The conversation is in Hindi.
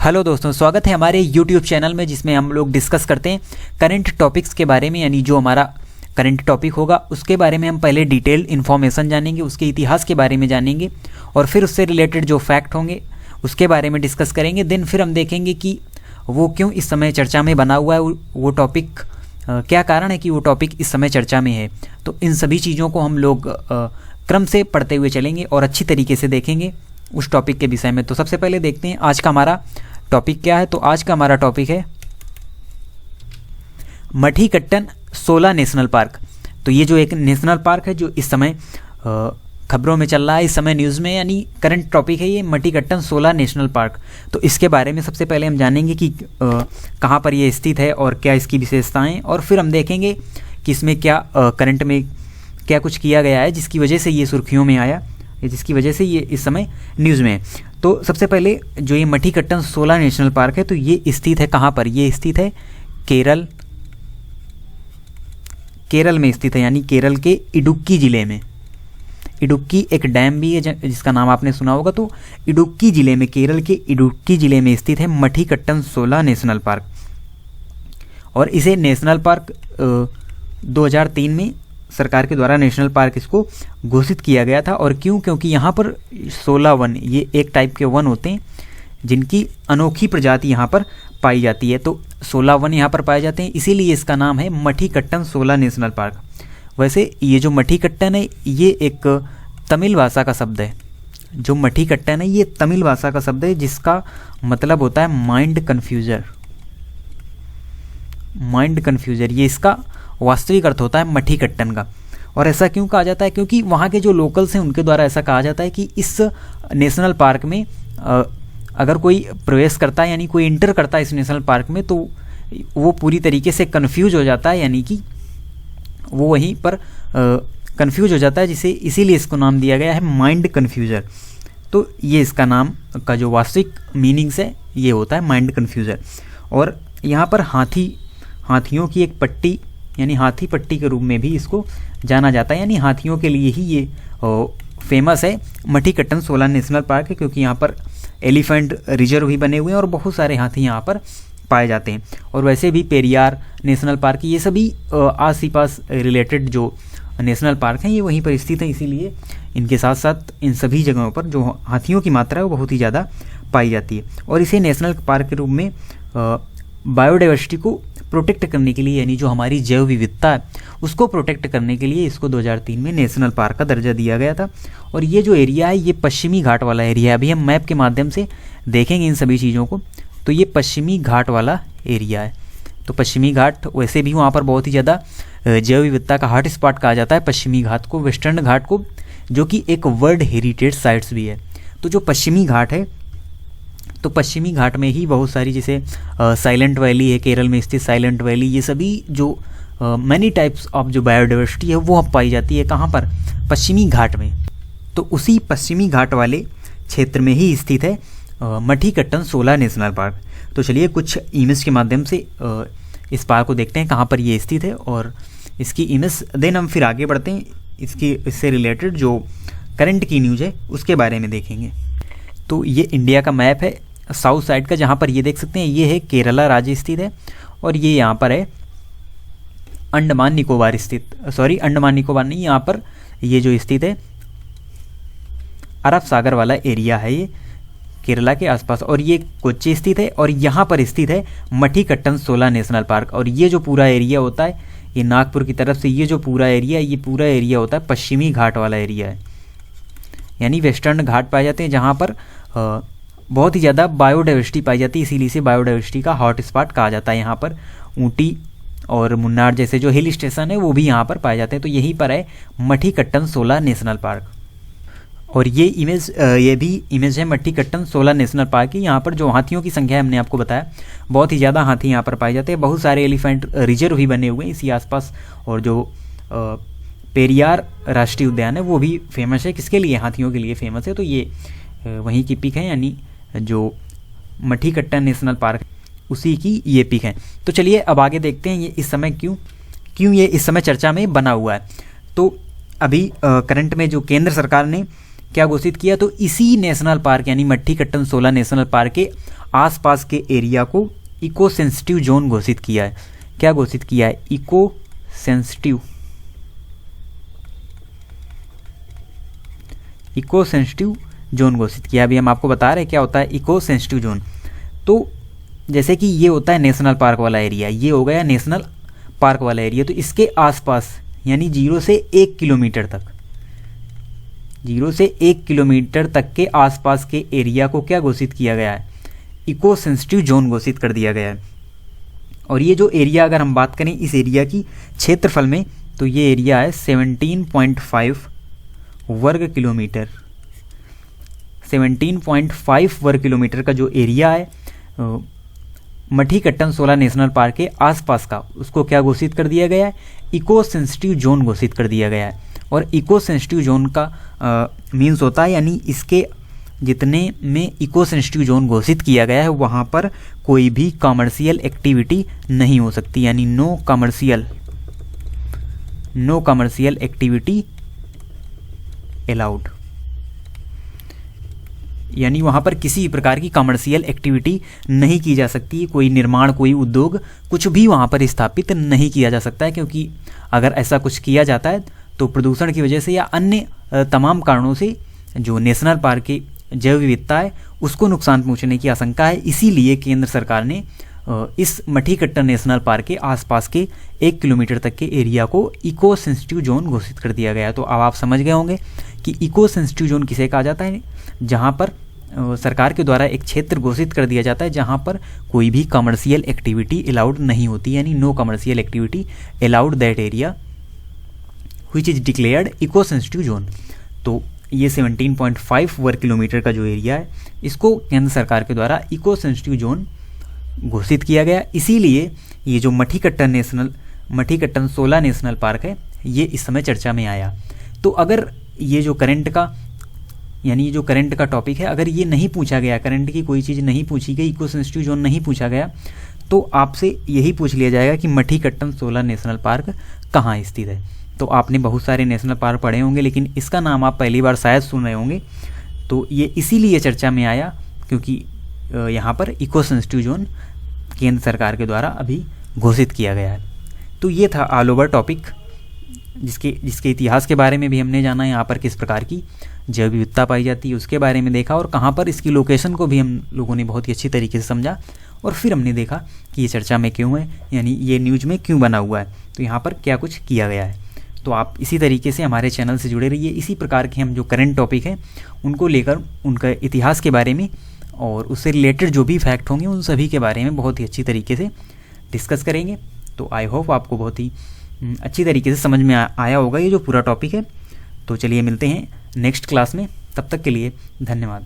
हेलो दोस्तों, स्वागत है हमारे YouTube चैनल में जिसमें हम लोग डिस्कस करते हैं करंट टॉपिक्स के बारे में। यानी जो हमारा करंट टॉपिक होगा उसके बारे में हम पहले डिटेल इन्फॉर्मेशन जानेंगे, उसके इतिहास के बारे में जानेंगे और फिर उससे रिलेटेड जो फैक्ट होंगे उसके बारे में डिस्कस करेंगे। देन फिर हम देखेंगे कि वो क्यों इस समय चर्चा में बना हुआ है, वो टॉपिक क्या कारण है कि वो टॉपिक इस समय चर्चा में है। तो इन सभी चीज़ों को हम लोग क्रम से पढ़ते हुए चलेंगे और अच्छी तरीके से देखेंगे उस टॉपिक के विषय में। तो सबसे पहले देखते हैं आज का हमारा टॉपिक क्या है। तो आज का हमारा टॉपिक है मठीकट्टन 16 नेशनल पार्क। तो ये जो एक नेशनल पार्क है जो इस समय खबरों में चल रहा है, इस समय न्यूज़ में, यानी करंट टॉपिक है ये मठीकट्टन 16 नेशनल पार्क। तो इसके बारे में सबसे पहले हम जानेंगे कि कहाँ पर ये स्थित है और क्या इसकी विशेषताएं, और फिर हम देखेंगे कि इसमें क्या करंट में क्या कुछ किया गया है जिसकी वजह से ये सुर्खियों में आया, जिसकी वजह से ये इस समय न्यूज़ में है। तो सबसे पहले जो ये मठीकट्टन 16 नेशनल पार्क है तो ये स्थित है कहाँ पर? ये स्थित है केरल में स्थित है, यानी केरल के इडुक्की ज़िले में। इडुक्की एक डैम भी है जिसका नाम आपने सुना होगा। तो इडुक्की ज़िले में, केरल के इडुक्की ज़िले में स्थित है मठीकट्टन 16 नेशनल पार्क। और इसे नेशनल पार्क 2003 में सरकार के द्वारा नेशनल पार्क इसको घोषित किया गया था। और क्यों? क्योंकि यहाँ पर 16 वन, ये एक टाइप के वन होते हैं जिनकी अनोखी प्रजाति यहाँ पर पाई जाती है। तो 16 वन यहाँ पर पाए जाते हैं, इसीलिए इसका नाम है मठीकट्टन 16 नेशनल पार्क। वैसे ये जो मठीकट्टन है ये एक तमिल भाषा का शब्द है। जो मठीकट्टन है ये तमिल भाषा का शब्द है जिसका मतलब होता है माइंड कन्फ्यूजर। माइंड कन्फ्यूजर ये इसका वास्तविक अर्थ होता है मठीकट्टन का। और ऐसा क्यों कहा जाता है? क्योंकि वहाँ के जो लोकल्स हैं उनके द्वारा ऐसा कहा जाता है कि इस नेशनल पार्क में अगर कोई प्रवेश करता है, यानी कोई इंटर करता है इस नेशनल पार्क में, तो वो पूरी तरीके से कंफ्यूज हो जाता है, यानी कि वो वहीं पर कंफ्यूज हो जाता है, जिसे इसीलिए इसको नाम दिया गया है माइंड कन्फ्यूजर। तो ये इसका नाम का जो वास्तविक मीनिंग्स है ये होता है माइंड कन्फ्यूजर। और यहाँ पर हाथियों की एक पट्टी, यानी हाथी पट्टी के रूप में भी इसको जाना जाता है, यानी हाथियों के लिए ही ये फेमस है मठीकट्टन 16 नेशनल पार्क है। क्योंकि यहाँ पर एलिफेंट रिजर्व भी बने हुए हैं और बहुत सारे हाथी यहाँ पर पाए जाते हैं। और वैसे भी पेरियार नेशनल पार्क, ये सभी आस पास रिलेटेड जो नेशनल पार्क हैं ये वहीं पर स्थित हैं, इसीलिए इनके साथ साथ इन सभी जगहों पर जो हाथियों की मात्रा है वो बहुत ही ज़्यादा पाई जाती है। और इसे नेशनल पार्क के रूप में बायोडाइवर्सिटी को प्रोटेक्ट करने के लिए, यानी जो हमारी जैव विविधता है उसको प्रोटेक्ट करने के लिए इसको 2003 में नेशनल पार्क का दर्जा दिया गया था। और ये जो एरिया है ये पश्चिमी घाट वाला एरिया है। अभी हम मैप के माध्यम से देखेंगे इन सभी चीज़ों को। तो ये पश्चिमी घाट वाला एरिया है। तो पश्चिमी घाट वैसे भी वहाँ पर बहुत ही ज़्यादा जैव विविधता का हॉट स्पॉट कहा जाता है पश्चिमी घाट को, वेस्टर्न घाट को, जो कि एक वर्ल्ड हेरिटेज साइट्स भी है। तो जो पश्चिमी घाट है, तो पश्चिमी घाट में ही बहुत सारी, जैसे साइलेंट वैली है केरल में स्थित साइलेंट वैली, ये सभी जो मैनी टाइप्स ऑफ जो बायोडाइवर्सिटी है वो अब पाई जाती है। कहाँ पर? पश्चिमी घाट में। तो उसी पश्चिमी घाट वाले क्षेत्र में ही स्थित है मठीकट्टन 16 नेशनल पार्क। तो चलिए कुछ इमेज के माध्यम से इस पार्क को देखते हैं कहाँ पर ये स्थित है और इसकी इमेज, देन हम फिर आगे बढ़ते हैं इससे रिलेटेड जो करंट की न्यूज़ है उसके बारे में देखेंगे। तो ये इंडिया का मैप है साउथ साइड का, जहाँ पर ये देख सकते हैं ये है केरला राज्य स्थित है और ये यहाँ पर है अंडमान निकोबार स्थित, सॉरी अंडमान निकोबार नहीं, यहाँ पर ये जो स्थित है अरब सागर वाला एरिया है ये केरला के आसपास। और ये कोच्चि स्थित है और यहाँ पर स्थित है मठीकट्टन 16 नेशनल पार्क। और ये जो पूरा एरिया होता है ये नागपुर की तरफ से ये जो पूरा एरिया होता है पश्चिमी घाट वाला एरिया है, यानी वेस्टर्न घाट पाए जाते हैं जहाँ पर बहुत ही ज़्यादा बायोडाइवर्सिटी पाई जाती है, इसीलिए से बायोडाइवर्सिटी का हॉट स्पॉट कहा जाता है। यहाँ पर ऊटी और मुन्नार जैसे जो हिल स्टेशन है वो भी यहाँ पर पाए जाते हैं। तो यहीं पर है मठीकट्टन 16 नेशनल पार्क। और ये भी इमेज है मठीकट्टन 16 नेशनल पार्क की। यहाँ पर जो हाथियों की संख्या है हमने आपको बताया, बहुत ही ज़्यादा हाथी यहाँ पर पाए जाते हैं। बहुत सारे एलिफेंट रिजर्व भी बने हुए हैं इसी आसपास। और जो पेरियार राष्ट्रीय उद्यान है वो भी फेमस है, किसके लिए? हाथियों के लिए फेमस है। तो ये वहीं की पिक है, यानी जो मठीकट्टन नेशनल पार्क उसी की ये पिक है। तो चलिए अब आगे देखते हैं ये इस समय क्यों ये इस समय चर्चा में बना हुआ है। तो अभी करंट में जो केंद्र सरकार ने क्या घोषित किया, तो इसी नेशनल पार्क यानी मट्ठीकट्टन शोला नेशनल पार्क के आसपास के एरिया को इको सेंसिटिव जोन घोषित किया है। क्या घोषित किया है, इको सेंसिटिव जोन घोषित किया। अभी हम आपको बता रहे हैं क्या होता है इको सेंसिटिव जोन। तो जैसे कि ये होता है नेशनल पार्क वाला एरिया, ये हो गया नेशनल पार्क वाला एरिया, तो इसके आसपास यानी 0 से 1 किलोमीटर तक, 0 से 1 किलोमीटर तक के आसपास के एरिया को क्या घोषित किया गया है, इको सेंसिटिव जोन घोषित कर दिया गया है। और ये जो एरिया, अगर हम बात करें इस एरिया की क्षेत्रफल में, तो ये एरिया है 17.5 वर्ग किलोमीटर। 17.5 वर्ग किलोमीटर का जो एरिया है मट्ठीकट्टन शोला नेशनल पार्क के आसपास का, उसको क्या घोषित कर दिया गया है, इको सेंसिटिव जोन घोषित कर दिया गया है। और इको सेंसिटिव जोन का मीन्स होता है यानी इसके जितने में इको सेंसिटिव जोन घोषित किया गया है वहाँ पर कोई भी कमर्शियल एक्टिविटी नहीं हो सकती, यानी नो कमर्शियल एक्टिविटी अलाउड, यानी वहाँ पर किसी प्रकार की कमर्शियल एक्टिविटी नहीं की जा सकती, कोई निर्माण, कोई उद्योग, कुछ भी वहाँ पर स्थापित नहीं किया जा सकता है। क्योंकि अगर ऐसा कुछ किया जाता है तो प्रदूषण की वजह से या अन्य तमाम कारणों से जो नेशनल पार्क की जैव विविधता है उसको नुकसान पहुँचने की आशंका है। इसीलिए केंद्र सरकार ने इस मट्ठीकट्टन नेशनल पार्क के आसपास के 1 किलोमीटर तक के एरिया को इको सेंसिटिव जोन घोषित कर दिया गया है। तो अब आप समझ गए होंगे कि इको सेंसिटिव जोन किसे कहा जाता है, जहाँ पर सरकार के द्वारा एक क्षेत्र घोषित कर दिया जाता है जहाँ पर कोई भी कमर्शियल एक्टिविटी अलाउड नहीं होती, यानी no commercial activity allowed that area which is declared eco sensitive zone. तो ये 17.5 वर्ग किलोमीटर का जो एरिया है इसको केंद्र सरकार के द्वारा इको सेंसिटिव जोन घोषित किया गया। इसीलिए ये जो मट्ठीकट्टन शोला नेशनल पार्क है ये इस समय चर्चा में आया। तो अगर ये जो करंट का टॉपिक है, अगर ये नहीं पूछा गया, करंट की कोई चीज़ नहीं पूछी गई, इको सेंसिटिव जोन नहीं पूछा गया, तो आपसे यही पूछ लिया जाएगा कि मट्ठीकट्टन शोला नेशनल पार्क कहाँ स्थित है। तो आपने बहुत सारे नेशनल पार्क पढ़े होंगे लेकिन इसका नाम आप पहली बार शायद सुन रहे होंगे। तो ये इसीलिए चर्चा में आया क्योंकि यहाँ पर इको सेंसिटिव जोन केंद्र सरकार के द्वारा अभी घोषित किया गया है। तो ये था ऑल ओवर टॉपिक जिसके इतिहास के बारे में भी हमने जाना, यहाँ पर किस प्रकार की जैव विविधता पाई जाती है उसके बारे में देखा, और कहाँ पर इसकी लोकेशन को भी हम लोगों ने बहुत ही अच्छी तरीके से समझा। और फिर हमने देखा कि ये चर्चा में क्यों है, यानी ये न्यूज़ में क्यों बना हुआ है, तो यहाँ पर क्या कुछ किया गया है। तो आप इसी तरीके से हमारे चैनल से जुड़े रहिए। इसी प्रकार के हम जो करंट टॉपिक हैं उनको लेकर उनका इतिहास के बारे में और उससे रिलेटेड जो भी फैक्ट होंगे उन सभी के बारे में बहुत ही अच्छी तरीके से डिस्कस करेंगे। तो आई होप आपको बहुत ही अच्छी तरीके से समझ में आया होगा ये जो पूरा टॉपिक है। तो चलिए मिलते हैं नेक्स्ट क्लास में, तब तक के लिए धन्यवाद।